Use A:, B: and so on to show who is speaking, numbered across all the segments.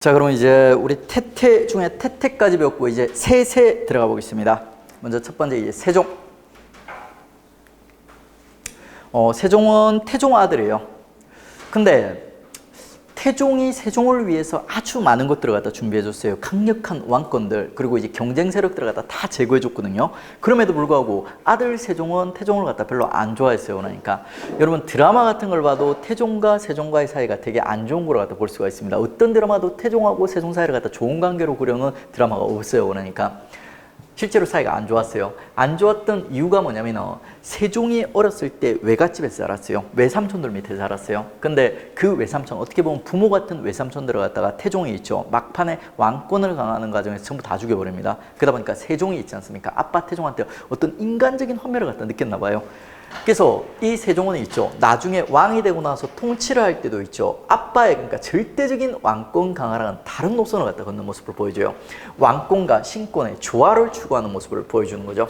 A: 자, 그럼 이제 우리 태태 중에 태태까지 배웠고 이제 세세 들어가 보겠습니다. 먼저 첫 번째 이제 세종. 세종은 태종 아들이에요. 근데 태종이 세종을 위해서 아주 많은 것들을 갖다 준비해 줬어요. 강력한 왕권들, 그리고 이제 경쟁 세력들을 갖다 다 제거해 줬거든요. 그럼에도 불구하고 아들 세종은 태종을 갖다 별로 안 좋아했어요. 그러니까 여러분 드라마 같은 걸 봐도 태종과 세종과의 사이가 되게 안 좋은 걸 갖다 볼 수가 있습니다. 어떤 드라마도 태종하고 세종 사이를 갖다 좋은 관계로 그려놓은 드라마가 없어요. 그러니까 실제로 사이가 안 좋았어요. 안 좋았던 이유가 뭐냐면 세종이 어렸을 때 외갓집에서 자랐어요. 외삼촌들 밑에 자랐어요. 근데 그 외삼촌, 어떻게 보면 부모 같은 외삼촌들을 갖다가 태종이 있죠. 막판에 왕권을 강화하는 과정에서 전부 다 죽여버립니다. 그러다 보니까 세종이 있지 않습니까? 아빠 태종한테 어떤 인간적인 환멸을 갖다 느꼈나 봐요. 그래서 이 세종은 있죠. 나중에 왕이 되고 나서 통치를 할 때도 있죠. 아빠의 그러니까 절대적인 왕권 강화랑은 다른 노선을 갖다 걷는 모습을 보여줘요. 왕권과 신권의 조화를 추구하는 모습을 보여주는 거죠.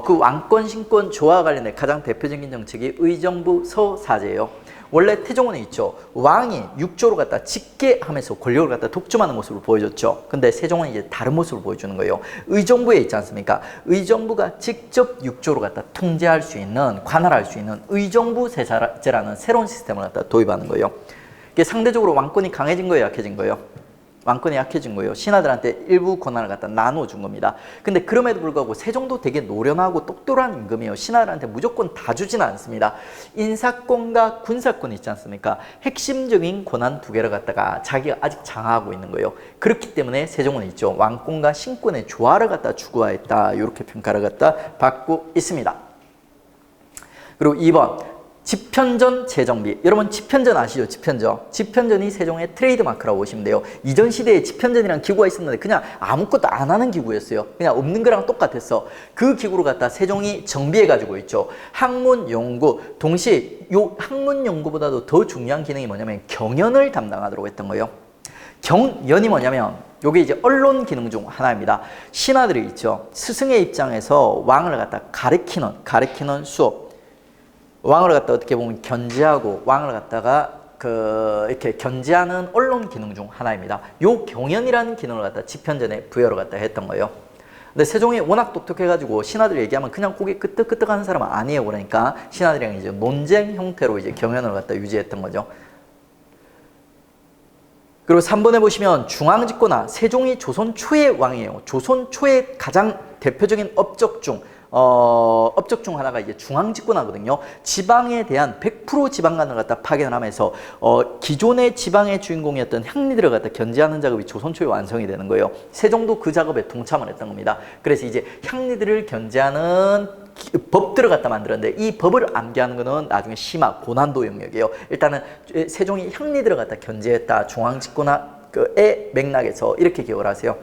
A: 그 왕권, 신권, 조화와 관련된 가장 대표적인 정책이 의정부 서사제예요. 원래 태종은 있죠. 왕이 육조로 갖다 직계하면서 권력을 갖다 독점하는 모습을 보여줬죠. 근데 세종은 이제 다른 모습을 보여주는 거예요. 의정부에 있지 않습니까? 의정부가 직접 육조로 갖다 통제할 수 있는, 관할할 수 있는 의정부 세자제라는 새로운 시스템을 갖다 도입하는 거예요. 이게 상대적으로 왕권이 강해진 거예요, 약해진 거예요? 왕권이 약해진 거예요. 신하들한테 일부 권한을 갖다 나눠준 겁니다. 근데 그럼에도 불구하고 세종도 되게 노련하고 똑똑한 임금이에요. 신하들한테 무조건 다 주지는 않습니다. 인사권과 군사권 있지 않습니까? 핵심적인 권한 두 개를 갖다가 자기가 아직 장악하고 있는 거예요. 그렇기 때문에 세종은 있죠. 왕권과 신권의 조화를 갖다 추구하였다. 이렇게 평가를 갖다 받고 있습니다. 그리고 2번. 집현전 재정비. 여러분 집현전 아시죠? 집현전. 집현전이 세종의 트레이드마크라고 보시면 돼요. 이전 시대에 집현전이라는 기구가 있었는데 그냥 아무것도 안 하는 기구였어요. 그냥 없는 거랑 똑같았어. 그 기구를 갖다 세종이 정비해가지고 있죠. 학문, 연구. 동시에 요 학문, 연구보다도 더 중요한 기능이 뭐냐면 경연을 담당하도록 했던 거예요. 경연이 뭐냐면 요게 이제 언론 기능 중 하나입니다. 신하들이 있죠. 스승의 입장에서 왕을 갖다 가르치는 수업. 왕을 갖다 어떻게 보면 견제하고 왕을 갖다가 이렇게 견제하는 언론 기능 중 하나입니다. 요 경연이라는 기능을 갖다 집현전에 부여를 갖다 했던 거예요. 근데 세종이 워낙 똑똑해가지고 신하들이 얘기하면 그냥 고개 끄덕끄덕 하는 사람은 아니에요. 그러니까 신하들이랑 이제 논쟁 형태로 이제 경연을 갖다 유지했던 거죠. 그리고 3번에 보시면 중앙집권화. 세종이 조선 초의 왕이에요. 조선 초의 가장 대표적인 업적 중 하나가 이제 중앙집권화거든요. 지방에 대한 100% 지방간을 갖다 파견을 하면서 기존의 지방의 주인공이었던 향리들을 갖다 견제하는 작업이 조선 초에 완성이 되는 거예요. 세종도 그 작업에 동참을 했던 겁니다. 그래서 이제 향리들을 견제하는 법들을 갖다 만들었는데 이 법을 암기하는 것은 나중에 심화, 고난도 영역이에요. 일단은 세종이 향리들을 갖다 견제했다. 중앙집권화의 맥락에서 이렇게 기억을 하세요.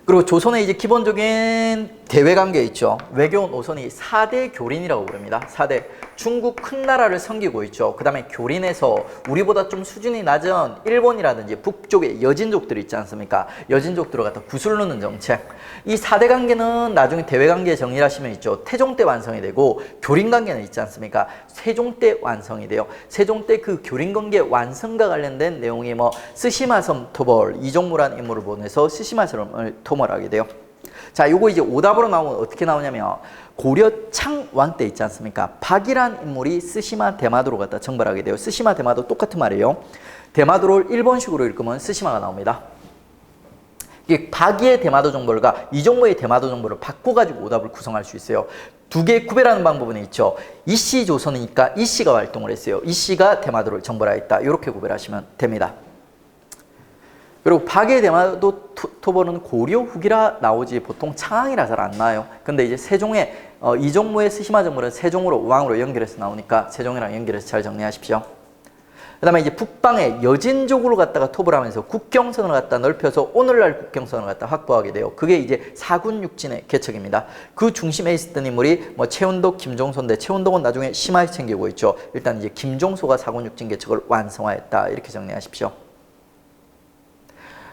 A: 그리고 조선의 이제 기본적인 대외관계 있죠. 외교 노선이 4대 교린이라고 부릅니다. 4대. 중국 큰 나라를 섬기고 있죠. 그 다음에 교린에서 우리보다 좀 수준이 낮은 일본이라든지 북쪽의 여진족들 있지 않습니까? 여진족들을 갖다 구슬르는 정책. 이 4대 관계는 나중에 대외관계 정리를 하시면 있죠. 태종 때 완성이 되고 교린 관계는 있지 않습니까? 세종 때 완성이 돼요. 세종 때 그 교린 관계 완성과 관련된 내용이 뭐 스시마섬 토벌, 이종무라는 인물을 보내서 스시마섬을 토벌하게 돼요. 자, 요거 이제 오답으로 나오면 어떻게 나오냐면 고려 창왕 때 있지 않습니까? 박이란 인물이 스시마 대마도로 갖다 정벌하게 돼요. 스시마 대마도 똑같은 말이에요. 대마도를 일본식으로 읽으면 스시마가 나옵니다. 이게 박이의 대마도 정벌과 이종무의 대마도 정벌을 바꿔가지고 오답을 구성할 수 있어요. 두 개 구별하는 방법은 있죠. 이씨 조선이니까 이씨가 활동을 했어요. 이씨가 대마도를 정벌하였다. 이렇게 구별하시면 됩니다. 그리고 박의 대마도 토벌은 고려 후기라 나오지 보통 창왕이라 잘 안 나와요. 근데 이제 세종의 이종무의 스시마 정벌은 세종으로 왕으로 연결해서 나오니까 세종이랑 연결해서 잘 정리하십시오. 그 다음에 이제 북방에 여진족으로 갖다가 토벌하면서 국경선을 갖다 넓혀서 오늘날 국경선을 갖다 확보하게 돼요. 그게 이제 사군육진의 개척입니다. 그 중심에 있었던 인물이 뭐 최운독, 김종소인데 최운독은 나중에 심하게 챙기고 있죠. 일단 이제 김종소가 사군육진 개척을 완성하였다. 이렇게 정리하십시오.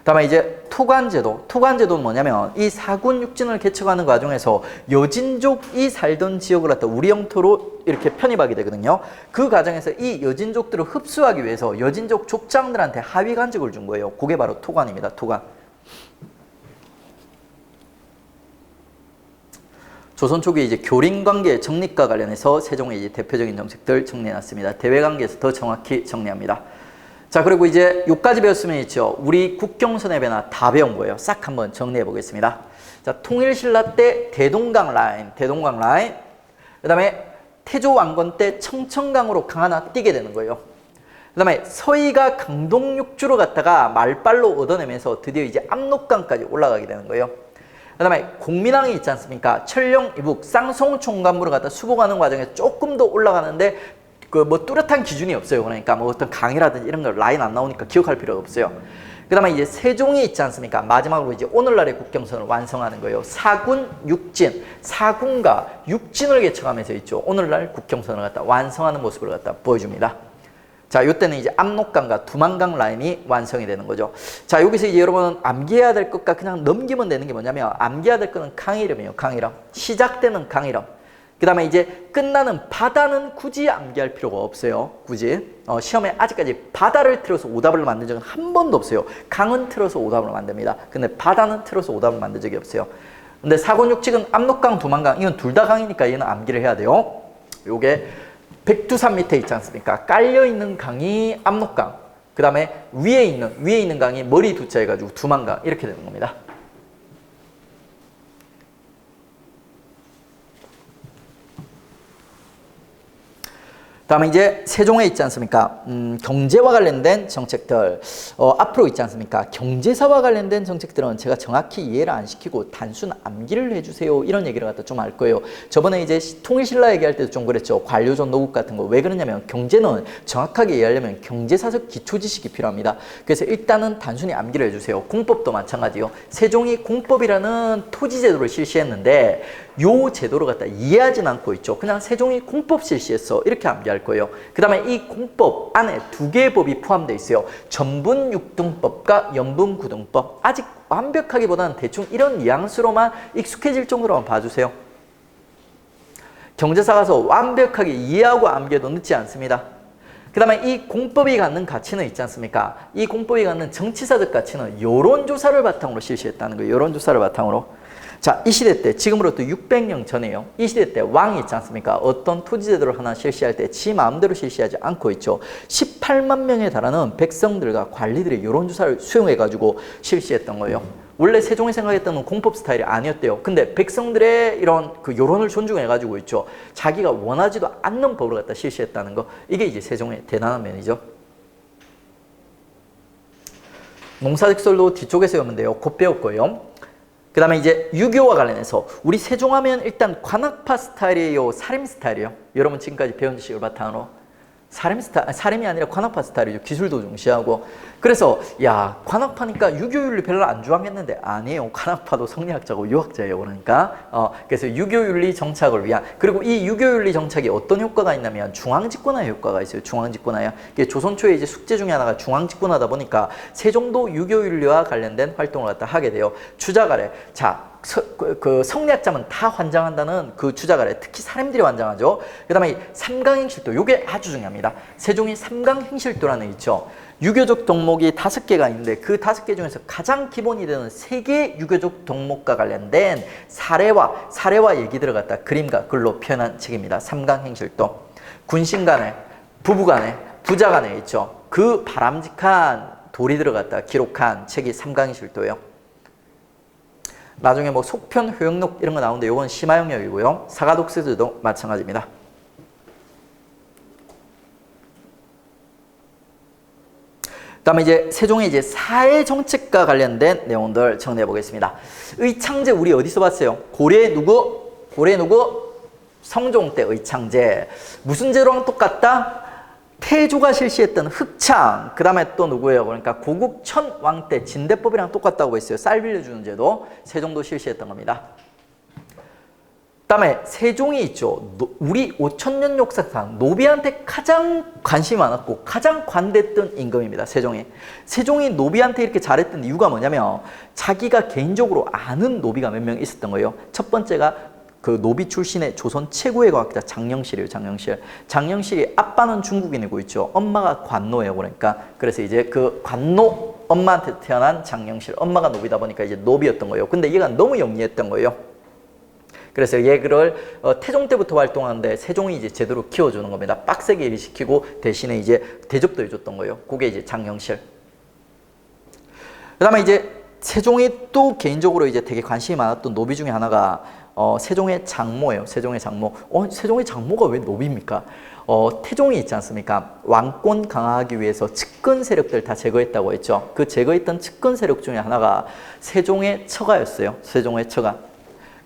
A: 다음에 이제 토관제도는 뭐냐면 이 사군 육진을 개척하는 과정에서 여진족이 살던 지역을 갖다 우리 영토로 이렇게 편입하게 되거든요. 그 과정에서 이 여진족들을 흡수하기 위해서 여진족 족장들한테 하위 간직을 준 거예요. 그게 바로 토관입니다. 토관. 조선 초기에 이제 교린관계 정립과 관련해서 세종의 이제 대표적인 정책들 정리해놨습니다. 대외관계에서 더 정확히 정리합니다. 자, 그리고 이제 요까지 배웠으면 있죠. 우리 국경선의 변화 다 배운 거예요. 싹 한번 정리해 보겠습니다. 자, 통일신라 때 대동강 라인. 그 다음에 태조 왕건 때 청천강으로 강 하나 띄게 되는 거예요. 그 다음에 서희가 강동육주로 갔다가 말발로 얻어내면서 드디어 이제 압록강까지 올라가게 되는 거예요. 그 다음에 공민왕이 있지 않습니까? 철령, 이북, 쌍송 총관부를 갖다 수복하는 과정에 조금 더 올라가는데 그 뭐 뚜렷한 기준이 없어요. 그러니까 뭐 어떤 강이라든지 이런 걸 라인 안 나오니까 기억할 필요가 없어요. 그 다음에 이제 세종이 있지 않습니까? 마지막으로 이제 오늘날의 국경선을 완성하는 거예요. 사군, 육진, 사군과 육진을 개척하면서 있죠. 오늘날 국경선을 갖다 완성하는 모습을 갖다 보여줍니다. 자, 이때는 이제 압록강과 두만강 라인이 완성이 되는 거죠. 자, 여기서 이제 여러분 암기해야 될 것과 그냥 넘기면 되는 게 뭐냐면 암기해야 될 거는 강 이름이에요. 강 이름. 시작되는 강 이름. 그 다음에 이제 끝나는 바다는 굳이 암기할 필요가 없어요. 굳이. 시험에 아직까지 바다를 틀어서 오답을 만든 적은 한 번도 없어요. 강은 틀어서 오답을 만듭니다. 근데 바다는 틀어서 오답을 만든 적이 없어요. 근데 사군육직은 압록강, 두만강 이건 둘 다 강이니까 얘는 암기를 해야 돼요. 요게 백두산 밑에 있지 않습니까? 깔려있는 강이 압록강. 그 다음에 위에 있는 강이 머리 두자 해가지고 두만강. 이렇게 되는 겁니다. 다음에 이제 세종에 있지 않습니까? 경제와 관련된 정책들 앞으로 있지 않습니까? 경제사와 관련된 정책들은 제가 정확히 이해를 안 시키고 단순 암기를 해주세요 이런 얘기를 갖다 좀 할 거예요. 저번에 이제 통일신라 얘기할 때도 좀 그랬죠. 관료전 노국 같은 거. 왜 그러냐면 경제는 정확하게 이해하려면 경제사적 기초 지식이 필요합니다. 그래서 일단은 단순히 암기를 해주세요. 공법도 마찬가지요. 세종이 공법이라는 토지제도를 실시했는데 요 제도를 갖다 이해하진 않고 있죠. 그냥 세종이 공법 실시했어 이렇게 암기할 거예요. 그 다음에 이 공법 안에 두 개의 법이 포함되어 있어요. 전분육등법과 연분구등법. 아직 완벽하기보다는 대충 이런 뉘앙스로만 익숙해질 정도로만 봐주세요. 경제사 가서 완벽하게 이해하고 암기해도 늦지 않습니다. 그 다음에 이 공법이 갖는 가치는 있지 않습니까? 이 공법이 갖는 정치사적 가치는 여론조사를 바탕으로 실시했다는 거예요. 여론조사를 바탕으로. 자, 이 시대 때, 지금으로부터 600년 전에요. 이 시대 때 왕이 있지 않습니까? 어떤 토지제도를 하나 실시할 때 지 마음대로 실시하지 않고 있죠. 18만 명에 달하는 백성들과 관리들의 여론조사를 수용해가지고 실시했던 거예요. 원래 세종이 생각했던 건 공법 스타일이 아니었대요. 근데 백성들의 이런 그 여론을 존중해가지고 있죠. 자기가 원하지도 않는 법을 갖다 실시했다는 거. 이게 이제 세종의 대단한 면이죠. 농사직설도 뒤쪽에서 외우면 돼요. 곧 배울 거예요. 그 다음에 이제 유교와 관련해서 우리 세종하면 일단 관학파 스타일이에요? 살림 스타일이에요? 여러분 지금까지 배운 지식을 바탕으로 살림이 아니라 관학파 스타일이죠. 기술도 중시하고. 그래서 야 관학파니까 유교윤리 별로 안 좋아하겠는데 아니에요. 관학파도 성리학자고 유학자예요. 그러니까 그래서 유교윤리 정착을 위한 그리고 이 유교윤리 정착이 어떤 효과가 있냐면 중앙집권화의 효과가 있어요. 중앙집권화요. 이게 조선 초에 이제 숙제 중에 하나가 중앙집권화다 보니까 세종도 유교윤리와 관련된 활동을 갖다 하게 돼요. 주작 아래 자. 그 성리학자면 다 환장한다는 그 주작 아래 특히 사람들이 환장하죠. 그 다음에 삼강행실도 이게 아주 중요합니다. 세종이 삼강행실도라는 게 있죠. 유교적 덕목이 5개가 있는데 그 5개 중에서 가장 기본이 되는 3개 유교적 덕목과 관련된 사례와 얘기들을 갖다 그림과 글로 표현한 책입니다. 삼강행실도. 군신 간에 부부 간에 부자 간에 있죠. 그 바람직한 도리들을 갖다 기록한 책이 삼강행실도예요. 나중에 뭐 속편, 효용록 이런 거 나오는데 이건 심화 영역이고요. 사가독서들도 마찬가지입니다. 그다음에 이제 세종의 이제 사회 정책과 관련된 내용들 정리해 보겠습니다. 의창제 우리 어디서 봤어요? 고려 누구? 성종 때 의창제. 무슨 제도랑 똑같다? 태조가 실시했던 흑창, 그 다음에 또 누구예요? 그러니까 고국천 왕 때 진대법이랑 똑같다고 했어요. 쌀 빌려주는 제도, 세종도 실시했던 겁니다. 그다음에 세종이 있죠. 우리 5천년 역사상 노비한테 가장 관심이 많았고 가장 관대했던 임금입니다. 세종이 노비한테 이렇게 잘했던 이유가 뭐냐면 자기가 개인적으로 아는 노비가 몇 명 있었던 거예요. 첫 번째가 그 노비 출신의 조선 최고의 과학자 장영실이에요. 장영실이 아빠는 중국인이고 있죠. 엄마가 관노예요. 그래서 이제 그 관노 엄마한테 태어난 장영실, 엄마가 노비다 보니까 이제 노비였던 거예요. 근데 얘가 너무 영리했던 거예요. 그래서 얘를 태종 때부터 활동하는데 세종이 이제 제대로 키워주는 겁니다. 빡세게 일 시키고 대신에 이제 대접도 해줬던 거예요. 그게 이제 장영실. 그다음에 이제 세종이 또 개인적으로 이제 되게 관심이 많았던 노비 중에 하나가 세종의 장모예요. 세종의 장모가 왜 노비입니까? 태종이 있지 않습니까? 왕권 강화하기 위해서 측근 세력들 다 제거했다고 했죠. 그 제거했던 측근 세력 중에 하나가 세종의 처가였어요. 세종의 처가.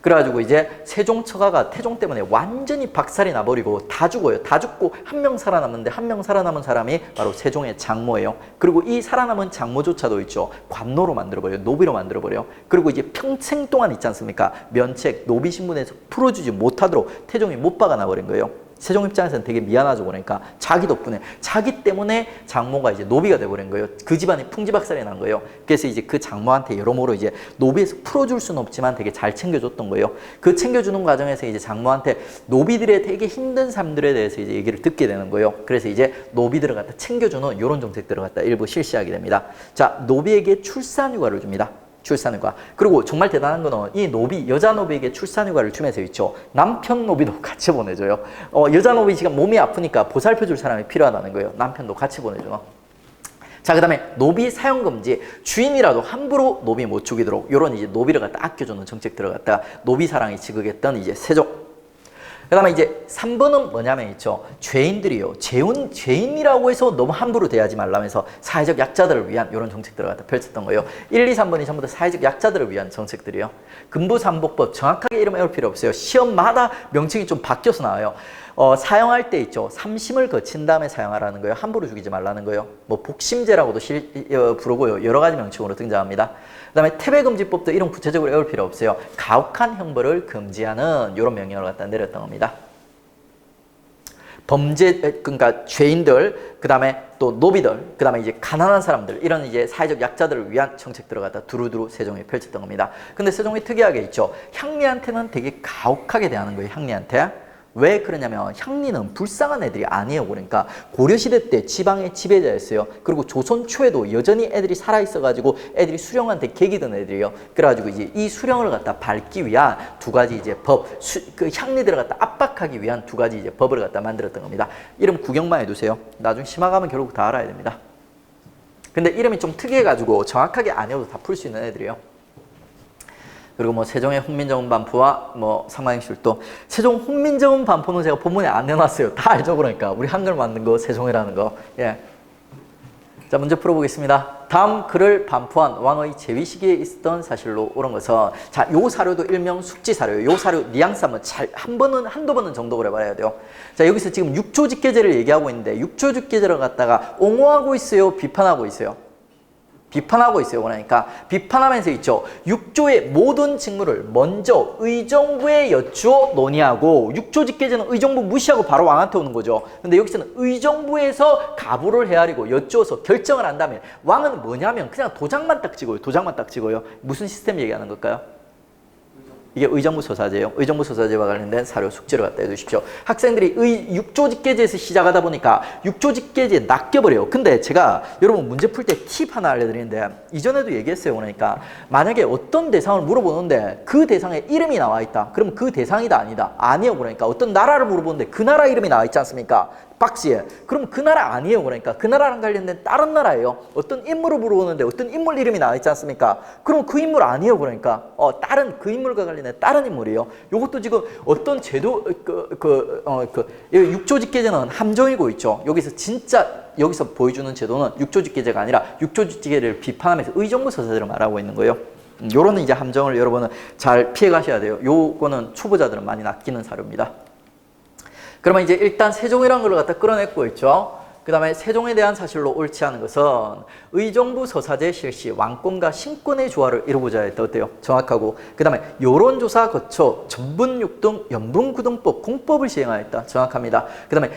A: 그래가지고 이제 세종 처가가 태종 때문에 완전히 박살이 나버리고 다 죽어요. 다 죽고 한 명 살아남는데 한 명 살아남은 사람이 바로 세종의 장모예요. 그리고 이 살아남은 장모조차도 있죠. 관노로 만들어버려요. 노비로 만들어버려요. 그리고 이제 평생 동안 있지 않습니까? 면책, 노비 신분에서 풀어주지 못하도록 태종이 못 박아놔버린 거예요. 세종 입장에서는 되게 미안하죠. 그러니까 자기 덕분에, 자기 때문에 장모가 이제 노비가 돼버린 거예요. 그 집안이 풍지박살이 난 거예요. 그래서 이제 그 장모한테 여러모로 이제 노비에서 풀어줄 수는 없지만 되게 잘 챙겨줬던 거예요. 그 챙겨주는 과정에서 이제 장모한테 노비들의 되게 힘든 삶들에 대해서 이제 얘기를 듣게 되는 거예요. 그래서 이제 노비들을 갖다 챙겨주는 이런 정책들을 갖다 일부 실시하게 됩니다. 자, 노비에게 출산휴가를 줍니다. 출산휴가. 그리고 정말 대단한 거는 이 노비, 여자 노비에게 출산휴가를 주면서 있죠. 남편 노비도 같이 보내줘요. 여자 노비 지금 몸이 아프니까 보살펴줄 사람이 필요하다는 거예요. 남편도 같이 보내주나. 자, 그 다음에 노비 사용금지, 주인이라도 함부로 노비 못 죽이도록 이런 이제 노비를 갖다 아껴주는 정책들을 갖다가 노비 사랑이 지극했던 이제 세종. 그 다음에 이제 3번은 뭐냐면 있죠. 죄인들이요. 죄인이라고 해서 너무 함부로 대하지 말라면서 사회적 약자들을 위한 이런 정책들을 갖다 펼쳤던 거예요. 1, 2, 3번이 전부 다 사회적 약자들을 위한 정책들이요. 금부삼복법 정확하게 이름 외울 필요 없어요. 시험마다 명칭이 좀 바뀌어서 나와요. 사용할 때 있죠. 삼심을 거친 다음에 사용하라는 거예요. 함부로 죽이지 말라는 거예요. 뭐 복심제라고도 부르고요. 여러 가지 명칭으로 등장합니다. 그 다음에 태배금지법도 이런 구체적으로 외울 필요 없어요. 가혹한 형벌을 금지하는 이런 명령을 갖다 내렸던 겁니다. 그러니까 죄인들, 그 다음에 또 노비들, 그 다음에 이제 가난한 사람들, 이런 이제 사회적 약자들을 위한 정책들을 갖다 두루두루 세종이 펼쳤던 겁니다. 근데 세종이 특이하게 있죠. 향리한테는 되게 가혹하게 대하는 거예요. 향리한테. 왜 그러냐면 향리는 불쌍한 애들이 아니에요. 그러니까 고려시대 때 지방의 지배자였어요. 그리고 조선 초에도 여전히 애들이 살아있어가지고 애들이 수령한테 계기던 애들이에요. 그래가지고 이제 이 수령을 갖다 밟기 위한 두 가지 이제 법, 그 향리들을 갖다 압박하기 위한 두 가지 이제 법을 갖다 만들었던 겁니다. 이름 구경만 해두세요. 나중에 심화 가면 결국 다 알아야 됩니다. 근데 이름이 좀 특이해가지고 정확하게 안 해도 다 풀 수 있는 애들이에요. 그리고 뭐 세종의 훈민정음 반포와 뭐 상마행실도. 세종 훈민정음 반포는 제가 본문에 안 해놨어요. 다 알죠. 그러니까 우리 한글 만든 거 세종이라는 거. 예. 자, 문제 풀어보겠습니다. 다음 글을 반포한 왕의 재위 시기에 있었던 사실로 옳은 것은, 자, 요 사료도 일명 숙지 사료예요. 요 사료 뉘앙스 한번 한두 번은 정독을 해봐야 돼요. 자, 여기서 지금 육조직계제를 얘기하고 있는데 육조직계제를 갖다가 옹호하고 있어요, 비판하고 있어요? 비판하고 있어요. 그러니까 비판하면서 있죠. 6조의 모든 직무를 먼저 의정부에 여쭈어 논의하고, 6조 직계제는 의정부 무시하고 바로 왕한테 오는 거죠. 근데 여기서는 의정부에서 가부를 헤아리고 여쭈어서 결정을 한 다음에, 왕은 뭐냐면 그냥 도장만 딱 찍어요. 도장만 딱 찍어요. 무슨 시스템 얘기하는 걸까요? 이게 의정부 소사제예요. 의정부 소사제와 관련된 사료 숙지를 갖다 해주십시오. 학생들이 6조 직계제에서 시작하다 보니까 6조 직계제에 낚여버려요. 근데 제가 여러분 문제 풀 때 팁 하나 알려드리는데, 이전에도 얘기했어요. 그러니까 만약에 어떤 대상을 물어보는데 그 대상에 이름이 나와 있다. 그럼 그 대상이다 아니다? 아니에요. 그러니까 어떤 나라를 물어보는데 그 나라 이름이 나와 있지 않습니까? 박스에. 그럼 그 나라 아니에요. 그러니까 그 나라랑 관련된 다른 나라예요. 어떤 인물을 물어보는데 어떤 인물 이름이 나와 있지 않습니까? 그럼 그 인물 아니에요. 그러니까 다른 그 인물과 관련된 다른 인물이에요. 이것도 지금 어떤 제도 육조직계제는 함정이고 있죠. 여기서 보여주는 제도는 육조직계제가 아니라 육조직계제를 비판하면서 의정부 소사제를 말하고 있는 거예요. 요런 이제 함정을 여러분은 잘 피해 가셔야 돼요. 요거는 초보자들은 많이 낚이는 사료입니다. 그러면 이제 일단 세종이라는 걸 갖다 끌어냈고 있죠. 그 다음에 세종에 대한 사실로 옳지 않은 것은 의정부 서사제 실시 왕권과 신권의 조화를 이루고자 했다. 어때요? 정확하고. 그 다음에 여론조사 거쳐 전분육 등 연분구등법 공법을 시행하였다. 정확합니다. 그 다음에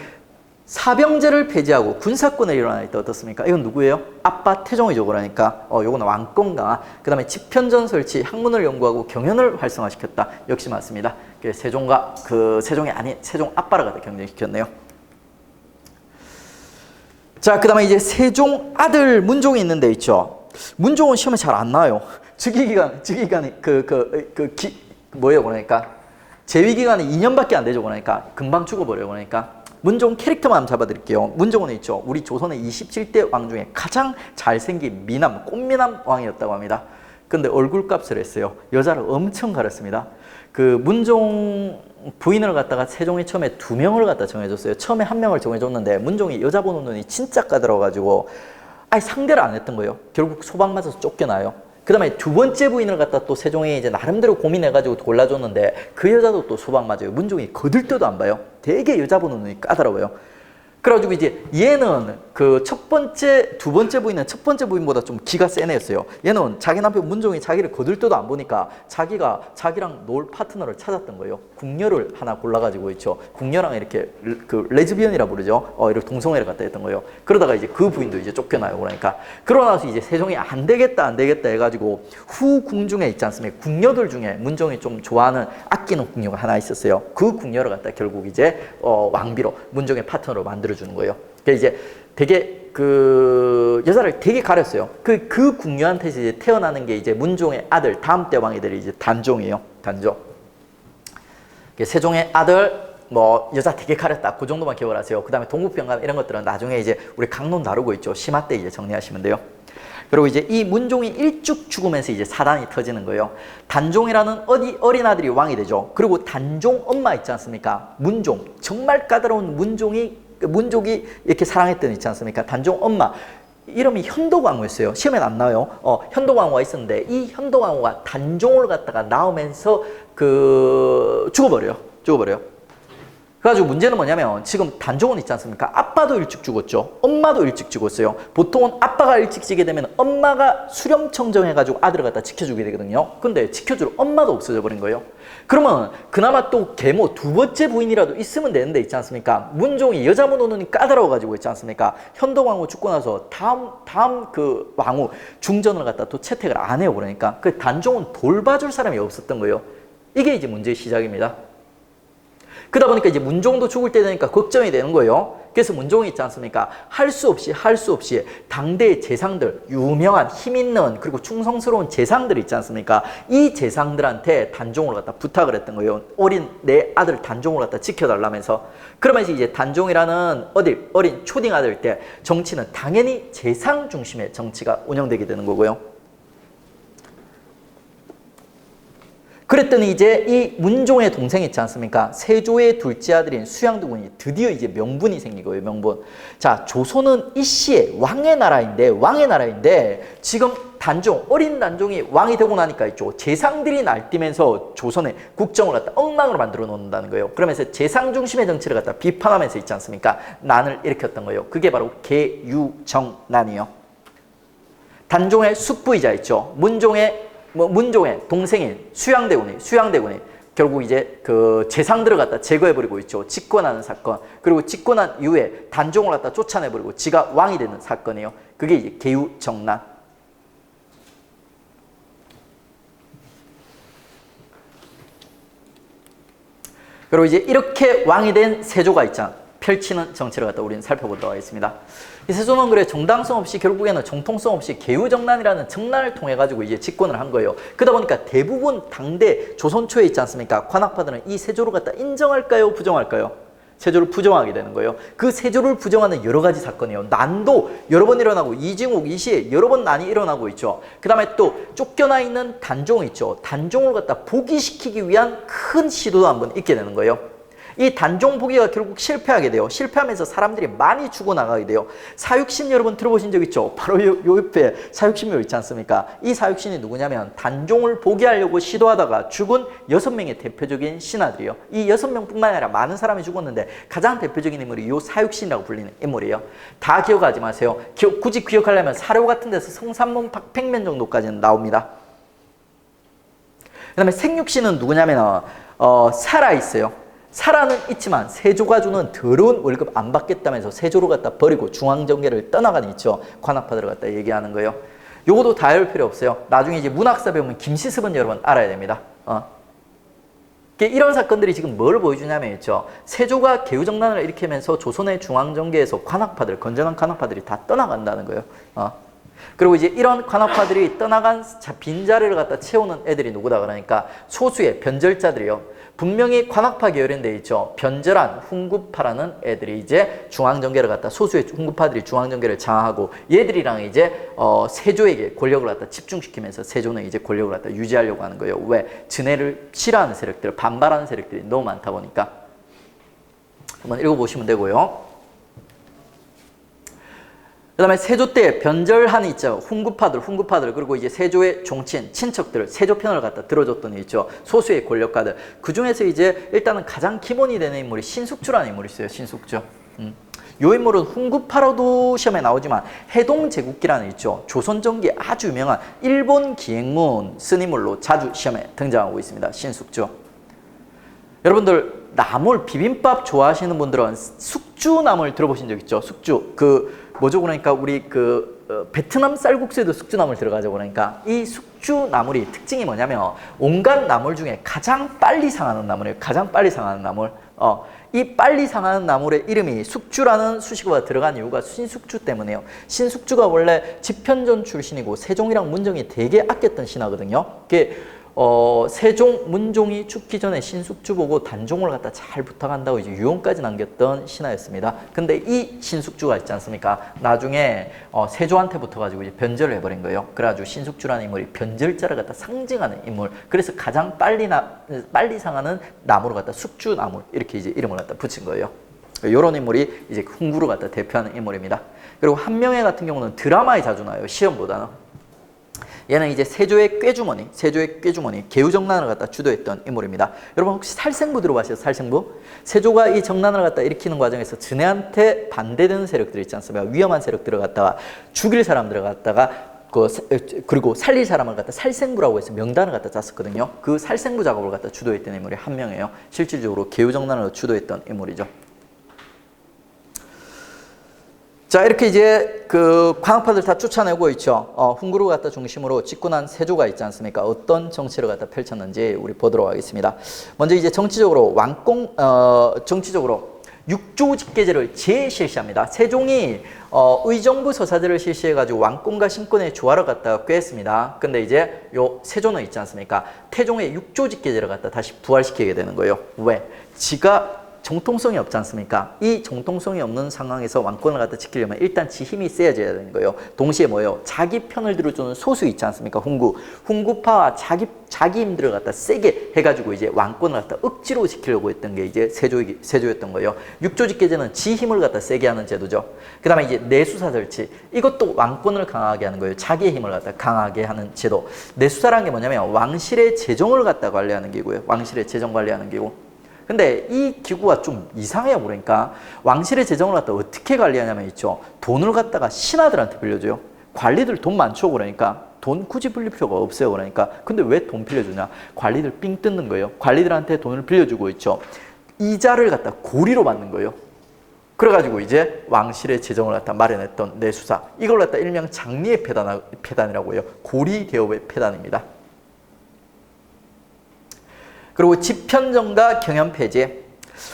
A: 사병제를 폐지하고 군사권을 일어나했다. 어떻습니까? 이건 누구예요? 아빠 태종이죠. 그러니까 요거는 왕권 강화. 그 다음에 집현전 설치, 학문을 연구하고 경연을 활성화시켰다. 역시 맞습니다. 세종과 세종이 아닌 세종 아빠를 갖다 경쟁시켰네요. 자, 그 다음에 이제 세종 아들 문종이 있는데 있죠. 문종은 시험에 잘 안 나와요. 즉위기간이 뭐예요? 그러니까 재위기간이 2년밖에 안 되죠. 그러니까 금방 죽어버려요. 그러니까 문종 캐릭터만 한번 잡아드릴게요. 문종은 있죠. 우리 조선의 27대 왕 중에 가장 잘생긴 미남, 꽃미남 왕이었다고 합니다. 근데 얼굴값을 했어요. 여자를 엄청 가렸습니다. 문종 부인을 갖다가 세종이 처음에 2명을 갖다 정해줬어요. 처음에 1명을 정해줬는데 문종이 여자 보는 눈이 진짜 까다로워가지고 아예 상대를 안 했던 거예요. 결국 소방 맞아서 쫓겨나요. 그 다음에 2번째 부인을 갖다 또 세종이 이제 나름대로 고민해가지고 골라줬는데 그 여자도 또 소방 맞아요. 문종이 거들떠도 안 봐요. 되게 여자 보는 눈이 까다로워요. 그래가지고 이제 얘는 두 번째 부인은 첫 번째 부인보다 좀 기가 센 애였어요. 얘는 자기 남편 문종이 자기를 거들떠도 안 보니까 자기랑 놀 파트너를 찾았던 거예요. 궁녀를 하나 골라가지고 있죠. 궁녀랑 이렇게 레즈비언이라 부르죠. 이렇게 동성애를 갖다 했던 거예요. 그러다가 이제 그 부인도 이제 쫓겨나요. 그러니까 그러고 나서 이제 세종이 안 되겠다 해가지고 후궁 중에 있지 않습니까? 궁녀들 중에 문종이 좀 좋아하는 아끼는 궁녀가 하나 있었어요. 그 궁녀를 갖다 결국 이제 왕비로 문종의 파트너로 만들어주는 거예요. 그러니까 이제 되게 여자를 되게 가렸어요. 그 궁녀한테 이제 태어나는 게 이제 문종의 아들, 다음 때 왕이 될 이제 단종이에요. 단종. 세종의 아들, 여자 되게 가렸다. 그 정도만 기억을 하세요. 그 다음에 동국병감 이런 것들은 나중에 이제 우리 강론 다루고 있죠. 심화 때 이제 정리하시면 돼요. 그리고 이제 이 문종이 일찍 죽으면서 이제 사단이 터지는 거예요. 단종이라는 어린 아들이 왕이 되죠. 그리고 단종 엄마 있지 않습니까? 문종. 정말 까다로운 문종이 이렇게 사랑했던 있지 않습니까? 단종 엄마. 이름이 현도광후였어요. 시험에 안 나와요. 현도광후가 있었는데 이 현도광후가 단종을 갖다가 낳으면서 죽어버려요. 그래가지고 문제는 뭐냐면 지금 단종은 있지 않습니까? 아빠도 일찍 죽었죠. 엄마도 일찍 죽었어요. 보통은 아빠가 일찍 지게 되면 엄마가 수렴청정해가지고 아들을 갖다 지켜주게 되거든요. 근데 지켜줄 엄마도 없어져 버린 거예요. 그러면 그나마 또 계모 2번째 부인이라도 있으면 되는데 있지 않습니까? 문종이 여자 보는 까다로워가지고 있지 않습니까? 현도광후 죽고 나서 다음 왕후 중전을 갖다 또 채택을 안 해요. 그러니까 그 단종은 돌봐줄 사람이 없었던 거예요. 이게 이제 문제의 시작입니다. 그러다 보니까 이제 문종도 죽을 때 되니까 걱정이 되는 거예요. 그래서 문종이 있지 않습니까? 할 수 없이 당대의 재상들, 유명한 힘 있는 그리고 충성스러운 재상들이 있지 않습니까? 이 재상들한테 단종을 갖다 부탁을 했던 거예요. 내 아들 단종을 갖다 지켜달라면서. 그러면서 이제 단종이라는 어린 초딩 아들 때 정치는 당연히 재상 중심의 정치가 운영되게 되는 거고요. 그랬더니 이제 이 문종의 동생 있지 않습니까? 세조의 둘째 아들인 수양두군이 드디어 이제 명분이 생긴 거예요. 명분. 자, 조선은 이씨의 왕의 나라인데 지금 어린 단종이 왕이 되고 나니까 있죠. 재상들이 날뛰면서 조선의 국정을 갖다 엉망으로 만들어 놓는다는 거예요. 그러면서 재상 중심의 정치를 갖다 비판하면서 있지 않습니까? 난을 일으켰던 거예요. 그게 바로 개유정난이에요. 단종의 숙부이자 있죠. 문종의 동생인 수양대군이 결국 이제 재상들을 갖다 제거해버리고 있죠. 집권하는 사건. 그리고 집권한 이후에 단종을 갖다 쫓아내버리고 지가 왕이 되는 사건이에요. 그게 이제 개유정난. 그리고 이제 이렇게 왕이 된 세조가 있잖아. 펼치는 정치를 갖다 우리는 살펴보도록 하겠습니다. 이 세조는 그래 정당성 없이 결국에는 정통성 없이 개유정난이라는 정난을 통해 가지고 이제 집권을 한 거예요. 그러다 보니까 대부분 당대 조선 초에 있지 않습니까? 관학파들은 이 세조를 갖다 인정할까요? 부정할까요? 세조를 부정하게 되는 거예요. 그 세조를 부정하는 여러 가지 사건이에요. 난도 여러 번 일어나고 이징옥, 이시에 여러 번 난이 일어나고 있죠. 그 다음에 또 쫓겨나 있는 단종 있죠. 단종을 갖다 복위시키기 위한 큰 시도도 한번 있게 되는 거예요. 이 단종 보기가 결국 실패하게 돼요. 실패하면서 사람들이 많이 죽어나가게 돼요. 사육신 여러분 들어보신 적 있죠? 바로 요 옆에 사육신묘 있지 않습니까? 이 사육신이 누구냐면 단종을 보기하려고 시도하다가 죽은 6명의 대표적인 신하들이에요. 이 6명뿐만 아니라 많은 사람이 죽었는데 가장 대표적인 인물이 요 사육신이라고 불리는 인물이에요. 다 기억하지 마세요. 굳이 기억하려면 사료 같은 데서 성산문 박팽면 정도까지는 나옵니다. 그 다음에 생육신은 누구냐면 살아있어요. 살아는 있지만 세조가 주는 더러운 월급 안 받겠다면서 세조를 갖다 버리고 중앙정계를 떠나가는 있죠. 관학파들을 갖다 얘기하는 거예요. 요것도 다 외울 필요 없어요. 나중에 이제 문학사 배우면 김시습은 여러분 알아야 됩니다. 이런 사건들이 지금 뭘 보여주냐면 있죠. 세조가 개우정난을 일으키면서 조선의 중앙정계에서 관학파들, 건전한 관학파들이 다 떠나간다는 거예요. 그리고 이제 이런 관학파들이 떠나간 빈자리를 갖다 채우는 애들이 누구다 그러니까 소수의 변절자들이요. 분명히 관학파 계열인 데 있죠. 변절한 훈구파라는 애들이 이제 중앙정계를 갖다 소수의 훈구파들이 중앙정계를 장악하고 얘들이랑 이제 세조에게 권력을 갖다 집중시키면서 세조는 이제 권력을 갖다 유지하려고 하는 거예요. 왜? 진해를 싫어하는 세력들, 반발하는 세력들이 너무 많다 보니까. 한번 읽어보시면 되고요. 그 다음에 세조 때 변절한 있죠. 훈구파들 그리고 이제 세조의 종친, 친척들, 세조 편을 갖다 들어줬던 있죠. 소수의 권력가들. 그 중에서 이제 일단은 가장 기본이 되는 인물이 신숙주라는 인물이 있어요. 신숙주. 요 인물은 훈구파로도 시험에 나오지만 해동제국기라는 있죠. 조선전기에 아주 유명한 일본 기행문 쓴 인물로 자주 시험에 등장하고 있습니다. 신숙주. 여러분들 나물 비빔밥 좋아하시는 분들은 숙주나물 들어보신 적 있죠? 숙주. 뭐죠? 그러니까 우리 베트남 쌀국수에도 숙주나물 들어가죠. 그러니까 이 숙주나물이 특징이 뭐냐면 온갖 나물 중에 가장 빨리 상하는 나물이에요. 가장 빨리 상하는 나물. 이 빨리 상하는 나물의 이름이 숙주라는 수식어가 들어간 이유가 신숙주 때문에요. 신숙주가 원래 집현전 출신이고 세종이랑 문종이 되게 아꼈던 신하거든요. 세종, 문종이 죽기 전에 신숙주 보고 단종을 갖다 잘 부탁한다고 이제 유언까지 남겼던 신하였습니다. 근데 이 신숙주가 있지 않습니까? 나중에 세조한테 붙어가지고 이제 변절을 해버린 거예요. 그래가지고 신숙주라는 인물이 변절자를 갖다 상징하는 인물. 그래서 가장 빨리 상하는 나무를 갖다 숙주나물 이렇게 이제 이름을 갖다 붙인 거예요. 이런 인물이 이제 훈구를 갖다 대표하는 인물입니다. 그리고 한명회 같은 경우는 드라마에 자주 나와요. 시험보다는. 얘는 이제 세조의 꾀주머니, 개우정난을 갖다 주도했던 인물입니다. 여러분 혹시 살생부 들어봤어요? 살생부? 세조가 이 정난을 갖다 일으키는 과정에서 진해한테 반대되는 세력들이 있지 않습니까? 위험한 세력들을 갖다가 죽일 사람들을 갖다가 그리고 살릴 사람을 갖다 살생부라고 해서 명단을 갖다 짰었거든요. 그 살생부 작업을 갖다 주도했던 인물이 한 명이에요. 실질적으로 개우정난을 주도했던 인물이죠. 자, 이렇게 이제 관학파들 다 쫓아내고 있죠. 훈구를 갖다 중심으로 집권한 세조가 있지 않습니까? 어떤 정치를 갖다 펼쳤는지 우리 보도록 하겠습니다. 먼저 이제 정치적으로 정치적으로 육조직계제를 재실시합니다. 세종이 의정부 서사제를 실시해가지고 왕권과 신권의 조화를 갖다가 꾀했습니다. 근데 이제 요 세조는 있지 않습니까? 태종의 육조직계제를 갖다 다시 부활시키게 되는 거예요. 왜? 지가 정통성이 없지 않습니까? 이 정통성이 없는 상황에서 왕권을 갖다 지키려면 일단 지 힘이 세져야 되는 거예요. 동시에 뭐예요? 자기 편을 들어주는 소수 있지 않습니까? 훈구파와 자기 힘들을 갖다 세게 해가지고 이제 왕권을 갖다 억지로 지키려고 했던 게 이제 세조였던 거예요. 육조직계제는 지 힘을 갖다 세게 하는 제도죠. 그 다음에 이제 내수사 설치. 이것도 왕권을 강하게 하는 거예요. 자기의 힘을 갖다 강하게 하는 제도. 내수사라는 게 뭐냐면 왕실의 재정을 갖다 관리하는 기구예요. 왕실의 재정 관리하는 기구. 근데 이 기구가 좀 이상해요. 그러니까 왕실의 재정을 갖다 어떻게 관리하냐면 있죠. 돈을 갖다가 신하들한테 빌려줘요. 관리들 돈 많죠. 그러니까 돈 굳이 빌릴 필요가 없어요. 그러니까 근데 왜 돈 빌려주냐? 관리들 삥 뜯는 거예요. 관리들한테 돈을 빌려주고 있죠. 이자를 갖다 고리로 받는 거예요. 그래가지고 이제 왕실의 재정을 갖다 마련했던 내수사. 이걸 갖다 일명 장리의 폐단이라고 해요. 고리 개업의 폐단입니다. 그리고 집현전과 경연 폐지.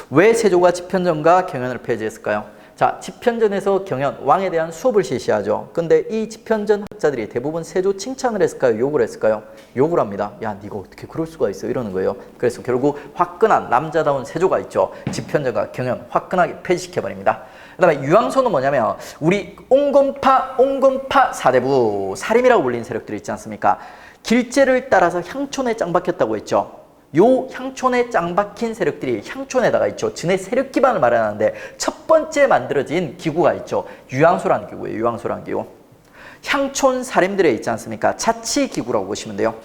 A: 왜 세조가 집현전과 경연을 폐지했을까요? 자, 집현전에서 경연, 왕에 대한 수업을 실시하죠. 근데 이 집현전 학자들이 대부분 세조 칭찬을 했을까요? 욕을 했을까요? 욕을 합니다. 야, 네가 어떻게 그럴 수가 있어? 이러는 거예요. 그래서 결국 화끈한 남자다운 세조가 있죠. 집현전과 경연 화끈하게 폐지시켜버립니다. 그 다음에 유황소는 뭐냐면 우리 옹건파 사대부, 사림이라고 불리는 세력들이 있지 않습니까? 길제를 따라서 향촌에 짱 박혔다고 했죠. 요 향촌에 짱 박힌 세력들이 향촌에다가 있죠. 진해 세력 기반을 마련하는데 첫 번째 만들어진 기구가 있죠. 유양소라는 기구예요. 유양소라는 기구. 향촌 사림들에 있지 않습니까? 자치기구라고 보시면 돼요.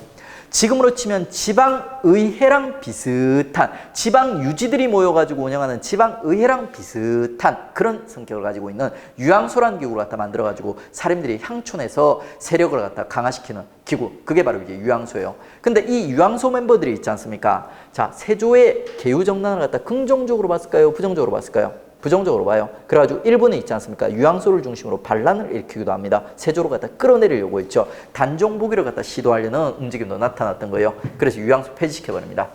A: 지금으로 치면 지방의회랑 비슷한 지방유지들이 모여가지고 운영하는 지방의회랑 비슷한 그런 성격을 가지고 있는 유양소라는 기구를 갖다 만들어가지고 사람들이 향촌에서 세력을 갖다 강화시키는 기구, 그게 바로 이제 유양소예요. 근데 이 유양소 멤버들이 있지 않습니까? 자, 세조의 개유정난을 갖다 긍정적으로 봤을까요? 부정적으로 봤을까요? 부정적으로 봐요. 그래가지고 일본에 있지 않습니까? 유양소를 중심으로 반란을 일으키기도 합니다. 세조를 갖다 끌어내리려고 했죠. 단종보기를 갖다 시도하려는 움직임도 나타났던 거예요. 그래서 유양소 폐지시켜버립니다.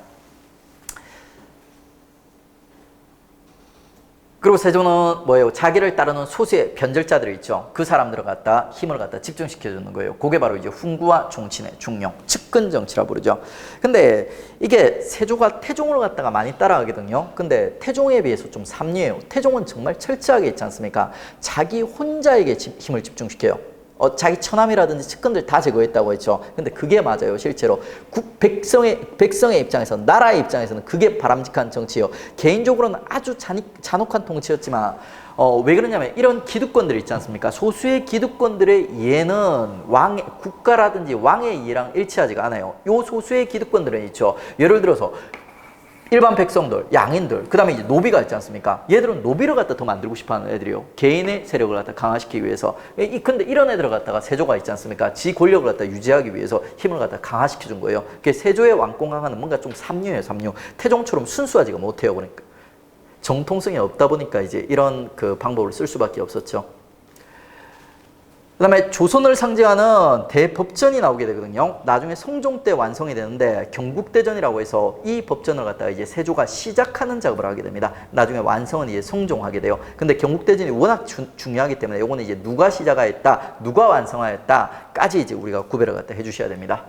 A: 그리고 세조는 뭐예요? 자기를 따르는 소수의 변절자들이 있죠. 그 사람들을 갖다 힘을 갖다 집중시켜주는 거예요. 그게 바로 이제 훈구와 종친의 중용, 측근 정치라 부르죠. 근데 이게 세조가 태종을 갖다가 많이 따라가거든요. 근데 태종에 비해서 좀 삼류예요. 태종은 정말 철저하게 있지 않습니까? 자기 혼자에게 힘을 집중시켜요. 자기 처남이라든지 측근들 다 제거했다고 했죠. 근데 그게 맞아요. 실제로 백성의 입장에서, 나라의 입장에서는 그게 바람직한 정치예요. 개인적으로는 아주 잔혹한 통치였지만 왜 그러냐면 이런 기득권들 있지 않습니까? 소수의 기득권들의 이해는 국가라든지 왕의 이해랑 일치하지가 않아요. 요 소수의 기득권들은 있죠. 예를 들어서 일반 백성들, 양인들, 그 다음에 이제 노비가 있지 않습니까? 얘들은 노비를 갖다 더 만들고 싶어 하는 애들이요. 개인의 세력을 갖다 강화시키기 위해서. 근데 이런 애들을 갖다가 세조가 있지 않습니까? 지 권력을 갖다 유지하기 위해서 힘을 갖다 강화시켜 준 거예요. 세조의 왕권 강화는 뭔가 좀 삼류예요, 삼류. 태종처럼 순수하지가 못해요. 그러니까. 정통성이 없다 보니까 이제 이런 그 방법을 쓸 수밖에 없었죠. 그 다음에 조선을 상징하는 대법전이 나오게 되거든요. 나중에 성종 때 완성이 되는데 경국대전이라고 해서 이 법전을 갖다가 이제 세조가 시작하는 작업을 하게 됩니다. 나중에 완성은 이제 성종하게 돼요. 근데 경국대전이 워낙 중요하기 때문에 요거는 이제 누가 시작하였다, 누가 완성하였다까지 이제 우리가 구별을 갖다 해주셔야 됩니다.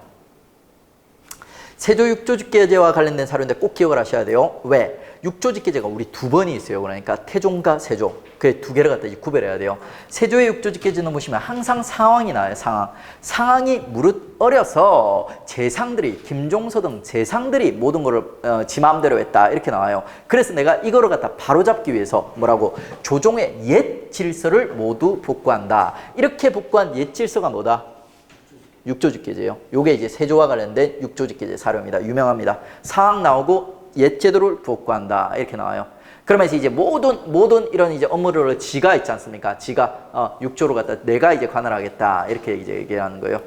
A: 세조 육조직계제와 관련된 사료인데 꼭 기억을 하셔야 돼요. 왜? 육조직계제가 우리 두 번이 있어요. 그러니까 태종과 세조. 그 두 개를 갖다 이제 구별해야 돼요. 세조의 육조직계제는 보시면 항상 상황이 나와요. 상황이 무릇 어려서 재상들이, 김종서 등 재상들이 모든 거를 지 마음대로 했다. 이렇게 나와요. 그래서 내가 이거를 갖다 바로잡기 위해서 뭐라고? 조종의 옛 질서를 모두 복구한다. 이렇게 복구한 옛 질서가 뭐다? 육조직계제요. 요게 이제 세조와 관련된 육조직계제 사료입니다. 유명합니다. 상황 나오고 옛 제도를 복구한다. 이렇게 나와요. 그러면서 이제 모든 이런 이제 업무를 지가 있지 않습니까? 지가 육조로 갖다 내가 이제 관할하겠다. 이렇게 이제 얘기하는 거예요.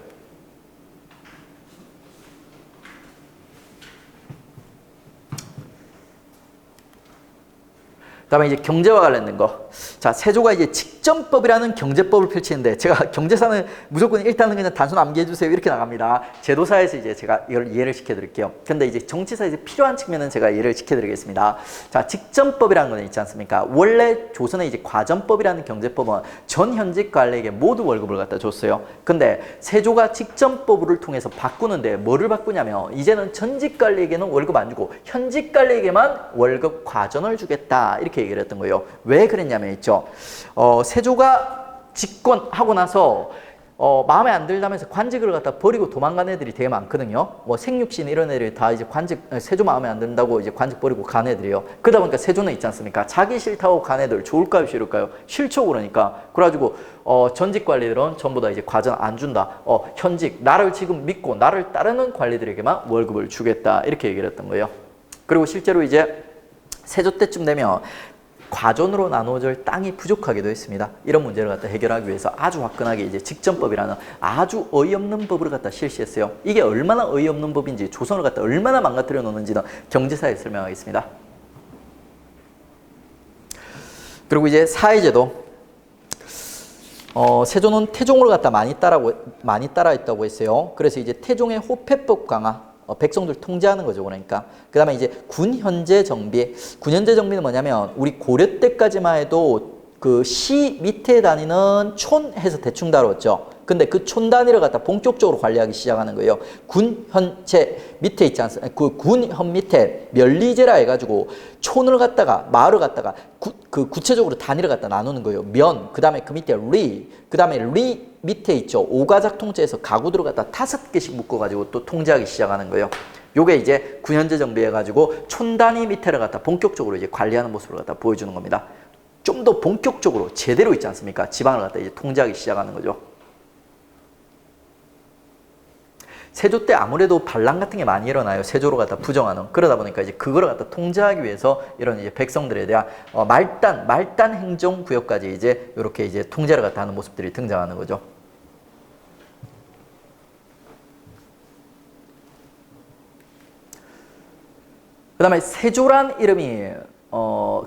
A: 그다음에 이제 경제와 관련된 거. 자, 세조가 이제 직전법이라는 경제법을 펼치는데 제가 경제사는 무조건 일단은 그냥 단순 암기해 주세요 이렇게 나갑니다. 제도사에서 이제 제가 이걸 이해를 시켜드릴게요. 근데 이제 정치사에서 필요한 측면은 제가 이해를 시켜드리겠습니다. 자, 직전법이라는 건 있지 않습니까? 원래 조선의 이제 과전법이라는 경제법은 전 현직 관리에게 모두 월급을 갖다 줬어요. 근데 세조가 직전법을 통해서 바꾸는데 뭐를 바꾸냐면 이제는 전직 관리에게는 월급 안 주고 현직 관리에게만 월급 과전을 주겠다 이렇게 얘기를 했던 거예요. 왜 그랬냐면 있죠. 세조가 집권하고 나서 마음에 안 들다면서 관직을 갖다 버리고 도망간 애들이 되게 많거든요. 뭐 생육신 이런 애들이 다 이제 세조 마음에 안 든다고 이제 관직 버리고 간 애들이에요. 그러다 보니까 세조는 있지 않습니까? 자기 싫다고 간 애들 좋을까요, 싫을까요? 싫죠, 그러니까. 그래가지고 전직 관리들은 전부 다 이제 과전 안 준다. 현직 나를 지금 믿고 나를 따르는 관리들에게만 월급을 주겠다 이렇게 얘기를 했던 거예요. 그리고 실제로 이제 세조 때쯤 되면 과전으로 나누어질 땅이 부족하기도 했습니다. 이런 문제를 갖다 해결하기 위해서 아주 화끈하게 이제 직전법이라는 아주 어이없는 법을 갖다 실시했어요. 이게 얼마나 어이없는 법인지 조선을 갖다 얼마나 망가뜨려 놓는지는 경제사에 설명하겠습니다. 그리고 이제 사회제도. 세조는 태종을 갖다 많이 따라했다고 했어요. 그래서 이제 태종의 호패법 강화. 백성들 통제하는 거죠. 그러니까. 그 다음에 이제 군현제 정비. 군현제 정비는 뭐냐면 우리 고려 때까지만 해도 그 시 밑에 다니는 촌 해서 대충 다뤘죠. 근데 그 촌 단위를 갖다 본격적으로 관리하기 시작하는 거예요. 군현제 밑에 있지 않습니까? 그 군현 밑에 멸리제라 해가지고 촌을 갖다가 마을을 갖다가 구체적으로 단위를 갖다 나누는 거예요. 면, 그 다음에 그 밑에 그 다음에 밑에 있죠. 오가작 통째에서 가구들을 갖다 5개씩 묶어가지고 또 통제하기 시작하는 거예요. 요게 이제 군현제 정비해가지고 촌단위 밑에를 갖다 본격적으로 이제 관리하는 모습을 갖다 보여주는 겁니다. 좀 더 본격적으로 제대로 있지 않습니까? 지방을 갖다 이제 통제하기 시작하는 거죠. 세조 때 아무래도 반란 같은 게 많이 일어나요. 세조로 갖다 부정하는. 그러다 보니까 이제 그거를 갖다 통제하기 위해서 이런 이제 백성들에 대한 말단 행정 구역까지 이제 이렇게 이제 통제를 갖다 하는 모습들이 등장하는 거죠. 그다음에 세조란 이름이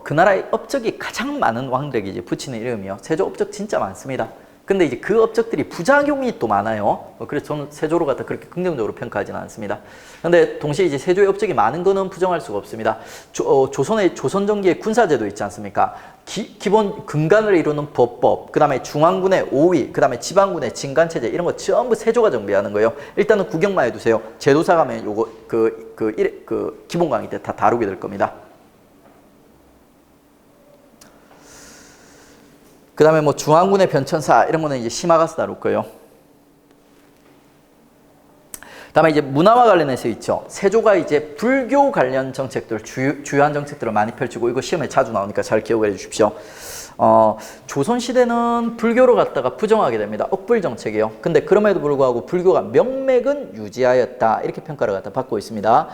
A: 그 나라의 업적이 가장 많은 왕들에게 이제 붙이는 이름이요. 세조 업적 진짜 많습니다. 근데 이제 그 업적들이 부작용이 또 많아요. 그래서 저는 세조를 갖다 그렇게 긍정적으로 평가하지는 않습니다. 근데 동시에 이제 세조의 업적이 많은 거는 부정할 수가 없습니다. 조선의 조선전기의 군사제도 있지 않습니까? 기본 근간을 이루는 법법, 그 다음에 중앙군의 오위, 그 다음에 지방군의 진간체제 이런 거 전부 세조가 정비하는 거예요. 일단은 구경만 해두세요. 제도사 가면 요거 기본 강의 때 다 다루게 될 겁니다. 그 다음에 뭐 중앙군의 변천사 이런 거는 이제 심화 가서 다룰 거예요. 다음에 이제 문화와 관련해서 있죠. 세조가 이제 불교 관련 정책들, 주요한 정책들을 많이 펼치고 이거 시험에 자주 나오니까 잘 기억을 해 주십시오. 조선시대는 불교를 갖다가 부정하게 됩니다. 억불 정책이에요. 근데 그럼에도 불구하고 불교가 명맥은 유지하였다. 이렇게 평가를 갖다 받고 있습니다.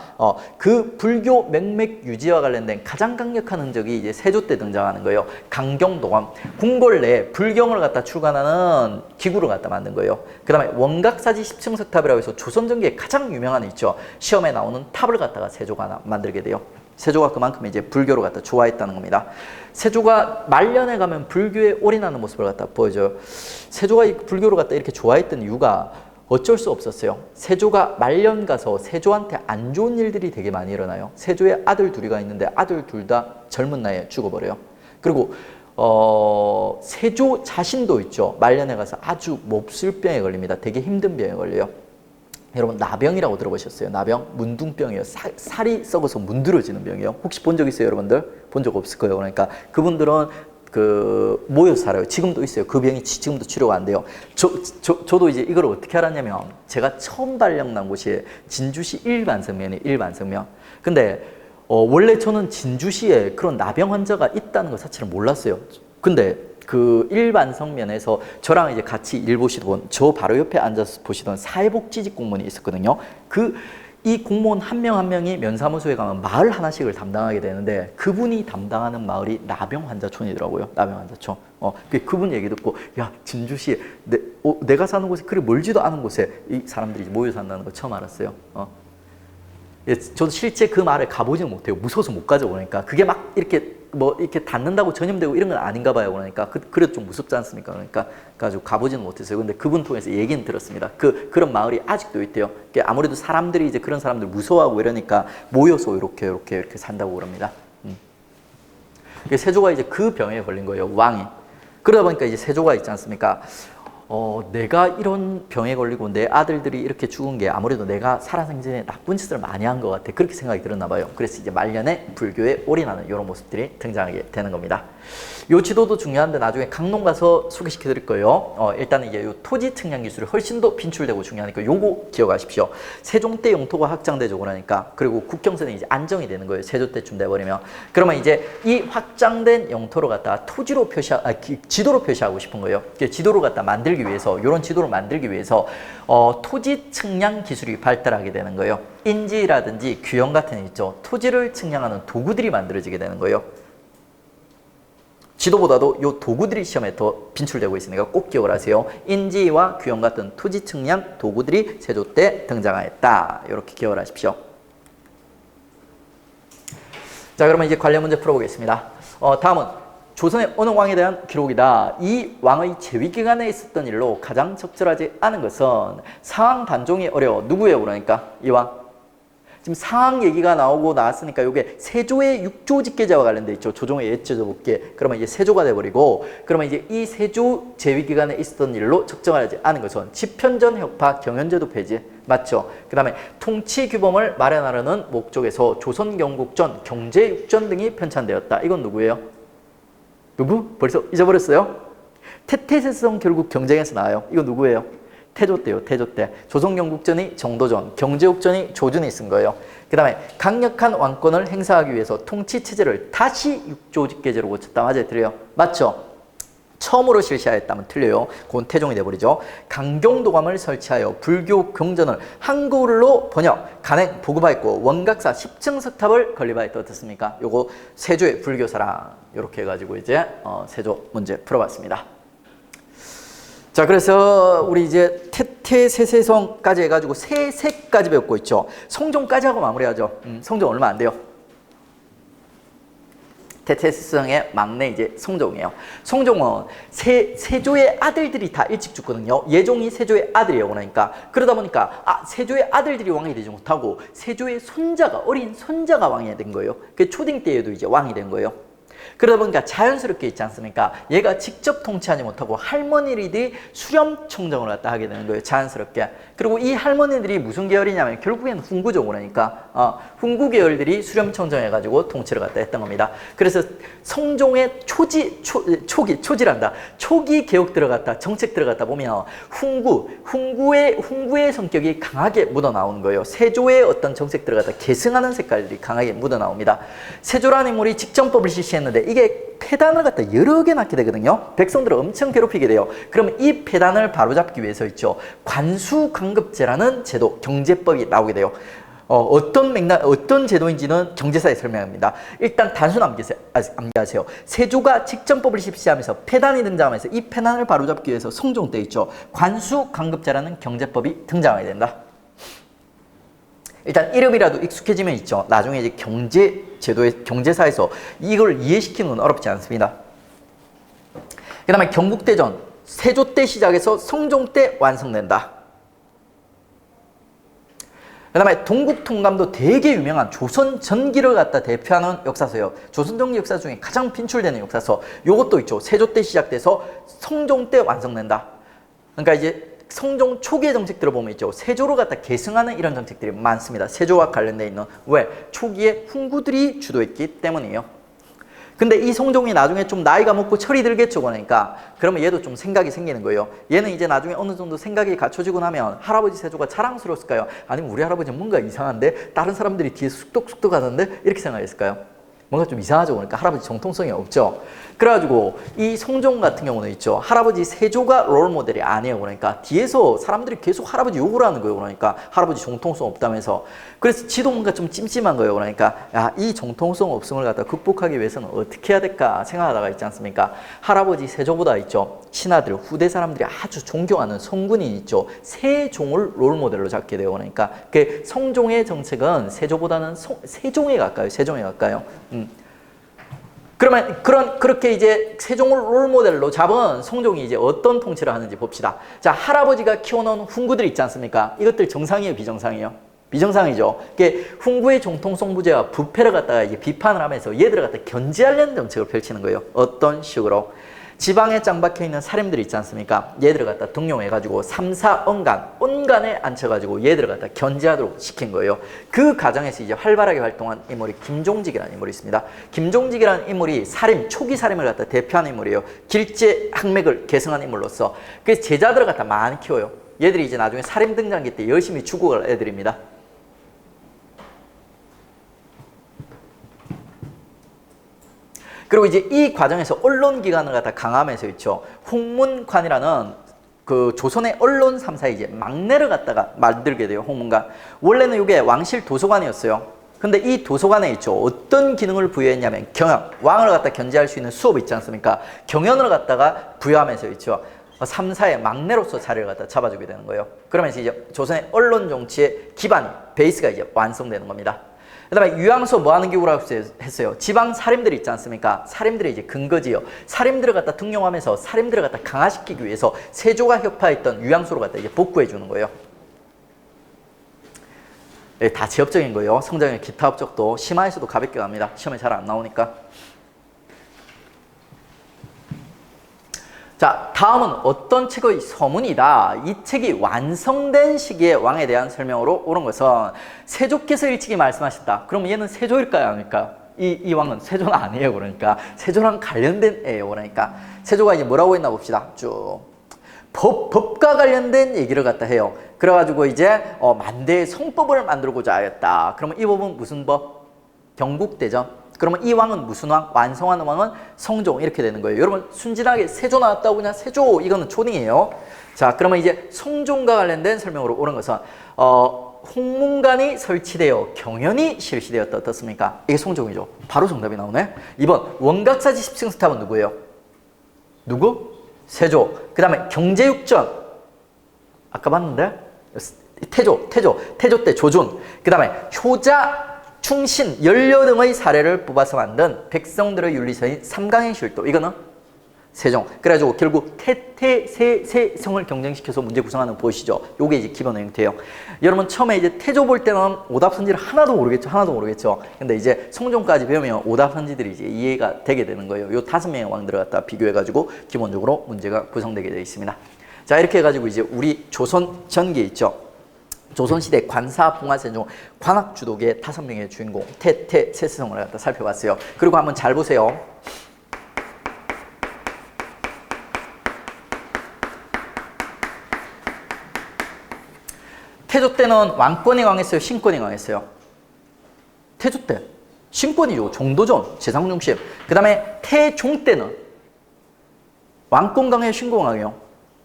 A: 그 불교 명맥 유지와 관련된 가장 강력한 흔적이 이제 세조 때 등장하는 거예요. 강경도감. 궁궐 내에 불경을 갖다 출간하는 기구를 갖다 만든 거예요. 그 다음에 원각사지 10층석 탑이라고 해서 조선전기에 가장 유명한 있죠. 시험에 나오는 탑을 갖다가 세조가 만들게 돼요. 세조가 그만큼 이제 불교를 갖다 좋아했다는 겁니다. 세조가 말년에 가면 불교에 올인하는 모습을 갖다 보여줘요. 세조가 이 불교를 갖다 이렇게 좋아했던 이유가 어쩔 수 없었어요. 세조가 말년 가서 세조한테 안 좋은 일들이 되게 많이 일어나요. 세조의 아들 둘이가 있는데 아들 둘 다 젊은 나이에 죽어버려요. 그리고 세조 자신도 있죠. 말년에 가서 아주 몹쓸 병에 걸립니다. 되게 힘든 병에 걸려요. 여러분 나병이라고 들어보셨어요? 나병? 문둥병이에요. 살이 썩어서 문드러지는 병이에요. 혹시 본 적 있어요, 여러분들? 본 적 없을 거예요. 그러니까 그분들은 모여서 살아요. 지금도 있어요. 그 병이 지금도 치료가 안 돼요. 저도 이제 이걸 어떻게 알았냐면 제가 처음 발령 난 곳이 진주시 일반성면이에요. 일반성면. 근데 원래 저는 진주시에 그런 나병 환자가 있다는 것 자체를 몰랐어요. 근데 그 일반성면에서 저랑 이제 같이 일 보시던 저 바로 옆에 앉아서 보시던 사회복지직 공무원이 있었거든요. 이 공무원 한 명 한 명이 면사무소에 가면 마을 하나씩을 담당하게 되는데 그분이 담당하는 마을이 나병 환자촌이더라고요. 나병 환자촌. 그분 얘기 듣고 야 진주시에 내가 사는 곳에 그리 멀지도 않은 곳에 이 사람들이 모여 산다는 거 처음 알았어요. 예, 저도 실제 그 마을에 가보지는 못해요. 무서워서 못 가죠. 그러니까 그게 막 이렇게 닿는다고 전염되고 이런 건 아닌가 봐요. 그러니까 그래도 좀 무섭지 않습니까? 그러니까 가지고 가보지는 못했어요. 근데 그분 통해서 얘기는 들었습니다. 그런 마을이 아직도 있대요. 아무래도 사람들이 이제 그런 사람들 무서워하고 이러니까 모여서 이렇게 산다고 그럽니다. 세조가 이제 그 병에 걸린 거예요. 왕이. 그러다 보니까 이제 세조가 있지 않습니까? 내가 이런 병에 걸리고 내 아들들이 이렇게 죽은 게 아무래도 내가 살아생전에 나쁜 짓을 많이 한 것 같아. 그렇게 생각이 들었나 봐요. 그래서 이제 말년에 불교에 올인하는 이런 모습들이 등장하게 되는 겁니다. 요 지도도 중요한데 나중에 강론 가서 소개시켜 드릴 거예요. 일단은 이제 요 토지 측량 기술이 훨씬 더 빈출되고 중요하니까 요거 기억하십시오. 세종 때 영토가 확장되죠. 그러니까. 그리고 국경선이 이제 안정이 되는 거예요. 세조 때쯤 돼버리면. 그러면 이제 이 확장된 영토를 갖다가 토지로 지도로 표시하고 싶은 거예요. 지도를 갖다 만들기 위해서, 이런 지도를 만들기 위해서 토지 측량 기술이 발달하게 되는 거예요. 인지라든지 규형 같은 게 있죠. 토지를 측량하는 도구들이 만들어지게 되는 거예요. 지도보다도 이 도구들이 시험에 더 빈출되고 있으니까 꼭 기억을 하세요. 인지와 규형 같은 토지 측량 도구들이 세조 때 등장하였다. 이렇게 기억을 하십시오. 자, 그러면 이제 관련 문제 풀어보겠습니다. 다음은 조선의 어느 왕에 대한 기록이다. 이 왕의 재위 기간에 있었던 일로 가장 적절하지 않은 것은 상황 단종이 어려워. 누구예요? 그러니까 이 왕. 지금 상황 얘기가 나왔으니까 이게 세조의 육조 직계제와 관련돼 있죠. 조정의 옛제조 복계. 그러면 이제 세조가 돼버리고, 그러면 이제 이 세조 재위 기간에 있었던 일로 적정하지 않은 것은 집현전 혁파 경연제도 폐지. 맞죠? 그 다음에 통치 규범을 마련하려는 목적에서 조선 경국전 경제육전 등이 편찬되었다. 이건 누구예요? 누구? 벌써 잊어버렸어요? 태태세성 결국 경쟁에서 나와요. 이거 누구예요? 태조 때요, 태조 때. 조선 경국전이 정도전, 경제국전이 조준이 쓴 거예요. 그 다음에 강력한 왕권을 행사하기 위해서 통치 체제를 다시 육조직계제로 고쳤다. 맞아요, 들려요? 맞죠? 처음으로 실시하였다면 틀려요. 그건 태종이 돼버리죠. 강경도감을 설치하여 불교 경전을 한글로 번역, 간행 보급하였고 원각사 10층 석탑을 건립하였다. 어떻습니까? 요거 세조의 불교사랑 이렇게 해가지고 이제 세조 문제 풀어봤습니다. 자, 그래서 우리 이제 태태세세성까지 해가지고 세세까지 배웠고 있죠. 성종까지 하고 마무리하죠. 성종 얼마 안 돼요. 태태세세성의 막내 이제 성종이에요. 성종은 세조의 아들들이 다 일찍 죽거든요. 예종이 세조의 아들이에요. 그러니까 그러다 보니까 세조의 아들들이 왕이 되지 못하고 세조의 손자가 어린 손자가 왕이 된 거예요. 그 초딩 때에도 이제 왕이 된 거예요. 그러다 보니까 자연스럽게 있지 않습니까? 얘가 직접 통치하지 못하고 할머니들이 수렴청정을 갖다 하게 되는 거예요. 자연스럽게. 그리고 이 할머니들이 무슨 계열이냐면 결국에는 훈구죠. 그러니까 훈구 계열들이 수렴청정해가지고 통치를 갖다 했던 겁니다. 그래서 성종의 초기 개혁 들어갔다, 정책 들어갔다 보면 훈구의 성격이 강하게 묻어나오는 거예요. 세조의 어떤 정책 들어갔다 계승하는 색깔들이 강하게 묻어나옵니다. 세조라는 인물이 직정법을 실시했는데 이게 폐단을 갖다 여러 개 낳게 되거든요. 백성들을 엄청 괴롭히게 돼요. 그러면 이 폐단을 바로잡기 위해서 있죠. 관수관급제라는 제도, 경제법이 나오게 돼요. 어떤 제도인지는 경제사에 설명합니다. 일단 단순 암기하세요. 세조가 직정법을 실시하면서 폐단이 등장하면서 이 폐단을 바로잡기 위해서 성종 때 있죠. 관수관급제라는 경제법이 등장하게 된다. 일단 이름이라도 익숙해지면 있죠. 나중에 이제 경제사에서 이걸 이해시키는 건 어렵지 않습니다. 그 다음에 경국대전, 세조 때 시작해서 성종 때 완성된다. 그 다음에 동국통감도 되게 유명한 조선 전기를 갖다 대표하는 역사서예요. 조선 전기 역사 중에 가장 빈출되는 역사서. 요것도 있죠. 세조 때 시작돼서 성종 때 완성된다. 그러니까 이제 성종 초기의 정책들을 보면 있죠. 세조를 갖다 계승하는 이런 정책들이 많습니다. 세조와 관련되어 있는. 왜? 초기에 훈구들이 주도했기 때문이에요. 근데 이 성종이 나중에 좀 나이가 먹고 철이 들겠죠. 그러니까 그러면 얘도 좀 생각이 생기는 거예요. 얘는 이제 나중에 어느 정도 생각이 갖춰지고 나면 할아버지 세조가 자랑스러웠을까요? 아니면 우리 할아버지는 뭔가 이상한데 다른 사람들이 뒤에서 쑥덕쑥덕 하는데 이렇게 생각했을까요? 뭔가 좀 이상하죠. 그러니까 할아버지 정통성이 없죠. 그래가지고 이 성종 같은 경우는 있죠. 할아버지 세조가 롤 모델이 아니에요. 그러니까 뒤에서 사람들이 계속 할아버지 욕을 하는 거예요. 그러니까 할아버지 정통성 없다면서. 그래서 지도 뭔가 좀 찜찜한 거예요. 그러니까 이 정통성 없음을 갖다 극복하기 위해서는 어떻게 해야 될까 생각하다가 있지 않습니까? 할아버지 세조보다 있죠. 신하들, 후대 사람들이 아주 존경하는 성군이 있죠. 세종을 롤 모델로 잡게 돼요. 그러니까 그 성종의 정책은 세조보다는 세종에 가까워요. 세종에 가까워요. 그러면 그렇게 이제 세종을 롤 모델로 잡은 성종이 이제 어떤 통치를 하는지 봅시다. 자, 할아버지가 키워놓은 훈구들 있지 않습니까? 이것들 정상이에요, 비정상이에요? 비정상이죠. 훈구의 정통성 부재와 부패를 갖다가 이제 비판을 하면서 얘들을 갖다 견제하려는 정책을 펼치는 거예요. 어떤 식으로? 지방에 짱 박혀 있는 사림들 있지 않습니까? 얘들을 갖다 등용해가지고 3, 4 언간에 앉혀가지고 얘들을 갖다 견제하도록 시킨 거예요. 그 과정에서 이제 활발하게 활동한 인물이 김종직이라는 인물이 있습니다. 김종직이라는 인물이 초기 사림을 갖다 대표하는 인물이에요. 길제 학맥을 계승한 인물로서. 그래서 제자들을 갖다 많이 키워요. 얘들이 이제 나중에 사림 등장기 때 열심히 죽어갈 애들입니다. 그리고 이제 이 과정에서 언론기관을 갖다 강화하면서 있죠. 홍문관이라는 그 조선의 언론 3사의 이제 막내를 갖다가 만들게 돼요. 홍문관. 원래는 이게 왕실 도서관이었어요. 근데 이 도서관에 있죠. 어떤 기능을 부여했냐면 경연, 왕을 갖다 견제할 수 있는 수업 있지 않습니까? 경연을 갖다가 부여하면서 있죠. 3사의 막내로서 자리를 갖다 잡아주게 되는 거예요. 그러면서 이제 조선의 언론 정치의 기반이, 베이스가 이제 완성되는 겁니다. 그 다음에 유양소 뭐 하는 기구라고 했어요? 지방 사림들이 있지 않습니까? 사림들이 이제 근거지요. 사림들을 갖다 등용하면서 사림들을 갖다 강화시키기 위해서 세조가 협파했던 유양소를 갖다 이제 복구해 주는 거예요. 네, 다 지역적인 거예요. 성장의 기타 업적도 심화에서도 가볍게 갑니다. 시험에 잘 안 나오니까. 자, 다음은 어떤 책의 서문이다. 이 책이 완성된 시기의 왕에 대한 설명으로 옳은 것은 세조께서 일찍이 말씀하셨다. 그럼 얘는 세조일까요? 아닐까요? 이 왕은 세조는 아니에요. 그러니까 세조랑 관련된 애예요. 그러니까 세조가 이제 뭐라고 했나 봅시다. 쭉 법과 관련된 얘기를 갖다 해요. 그래가지고 이제 만대의 성법을 만들고자 하였다. 그러면 이 법은 무슨 법? 경국대전. 그러면 이 왕은 무슨 왕? 완성하는 왕은 성종 이렇게 되는 거예요. 여러분 순진하게 세조 나왔다고 그냥 세조 이거는 초딩이에요. 자, 그러면 이제 성종과 관련된 설명으로 옳은 것은 홍문관이 설치되어 경연이 실시되었다. 어떻습니까? 이게 성종이죠. 바로 정답이 나오네. 2번 원각사지 십승스탑은 누구예요? 누구? 세조. 그 다음에 경제육전 아까 봤는데 태조 때 조준. 그 다음에 효자 충신, 연료 등의 사례를 뽑아서 만든 백성들의 윤리서인 삼강행실도 이거는 세종. 그래가지고 결국 태태세세성을 경쟁시켜서 문제 구성하는 보시죠. 요게 이제 기본 형태예요. 여러분 처음에 이제 태조 볼 때는 오답선지를 하나도 모르겠죠. 근데 이제 성종까지 배우면 오답선지들이 이제 이해가 되게 되는 거예요. 요 5명의 왕들을 갖다 비교해가지고 기본적으로 문제가 구성되게 되어 있습니다. 자, 이렇게 해가지고 이제 우리 조선 전기에 있죠. 조선시대 관사, 봉화, 세종, 관악주독의 5명의 주인공 태태세세성을 갖다 살펴봤어요. 그리고 한번 잘 보세요. 태조 때는 왕권이 강했어요? 신권이 강했어요? 태조 때 신권이죠. 정도전, 재상중심. 그 다음에 태종 때는 왕권 강해요? 신권 강해요?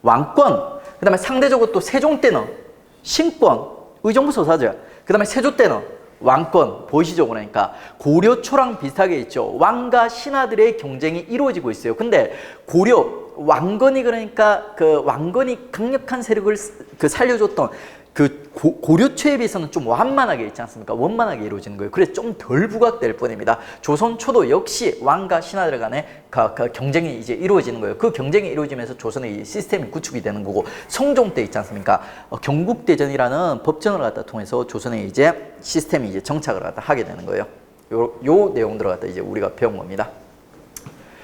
A: 왕권. 그 다음에 상대적으로 또 세종 때는 신권, 의정부 서사제. 그 다음에 세조 때는 왕권, 보이시죠? 그러니까 고려 초랑 비슷하게 있죠. 왕과 신하들의 경쟁이 이루어지고 있어요. 근데 고려 왕건이 그러니까 그 왕건이 강력한 세력을 살려줬던 그 고려초에 비해서는 좀 완만하게 있지 않습니까? 원만하게 이루어지는 거예요. 그래서 좀 덜 부각될 뿐입니다. 조선초도 역시 왕과 신하들 간의 그 경쟁이 이제 이루어지는 거예요. 그 경쟁이 이루어지면서 조선의 시스템이 구축이 되는 거고, 성종 때 있지 않습니까? 경국대전이라는 법전을 갖다 통해서 조선의 이제 시스템이 이제 정착을 갖다 하게 되는 거예요. 요 내용들을 갖다 이제 우리가 배운 겁니다.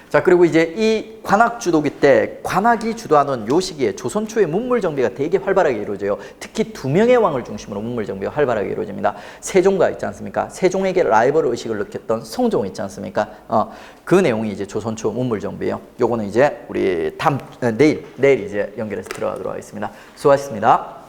A: 자, 그리고 이제 이 관악주도기 때 관악이 주도하는 요 시기에 조선 초의 문물 정비가 되게 활발하게 이루어져요. 특히 2명의 왕을 중심으로 문물 정비가 활발하게 이루어집니다. 세종가 있지 않습니까? 세종에게 라이벌 의식을 느꼈던 성종 있지 않습니까? 그 내용이 이제 조선 초 문물 정비예요. 요거는 이제 우리 내일 이제 연결해서 들어가도록 하겠습니다. 수고하셨습니다.